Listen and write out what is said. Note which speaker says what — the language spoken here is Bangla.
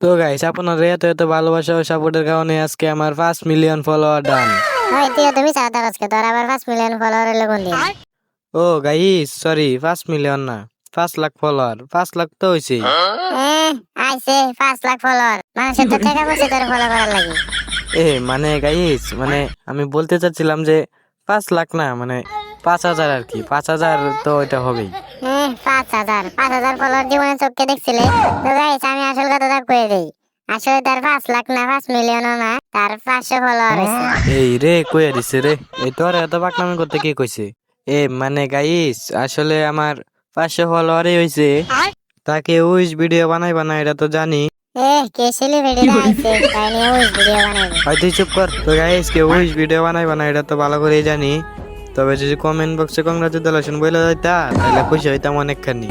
Speaker 1: তো গাইস আপনার এত এত ভালোবাসা ও সাপোর্টের কারণে আজকে আমার 5 মিলিয়ন ফলোয়ার ডান।
Speaker 2: ভাই তুই তুমি চাঁদা আজকে তোর আবার 5 মিলিয়ন ফলোয়ার এলো কোন দিন?
Speaker 1: ও গাইস সরি 5 মিলিয়ন না, 5 লাখ ফলোয়ার। 5 লাখ তো হয়েছে।
Speaker 2: আইছে 5 লাখ ফলোয়ার, মানুষের তো টাকা পয়সা তোর ফলো করার লাগে।
Speaker 1: মানে গাইস মানে আমি বলতে চাচ্ছিলাম যে 5 লাখ না, মানে 5,000 আর কি। 5,000 তো এটা হবেই।
Speaker 2: 5,000 ফলোয়ার জীবনে চোখকে দেখছিলে? তো গাইস আমি আসল কথাটা কয়ে দেই, আসলে তার 5 লাখ না 5 মিলিয়নও না, তার 500 ফলোয়ার আছে।
Speaker 1: এই রে কইয়া দিছে রে, এই তোর এত পাকনামি করতে কে কইছে? মানে গাইস আসলে আমার 500 ফলোয়ারই হয়েছে। তাকে উইশ ভিডিও বানাইবা না এটা তো জানি।
Speaker 2: কে সেলিব্রিটি আইছে তাই নিয়ে ওই ভিডিও বানাবে?
Speaker 1: হয় তুই চুপ কর। তো গাইস কে উইশ ভিডিও বানাইবা না এটা তো ভালো করেই জানি। তবে যদি কমেন্ট বক্সে কংগ্রাচুলেশন বলে যাইতা তাহলে খুশি হইতাম অনেকখানি।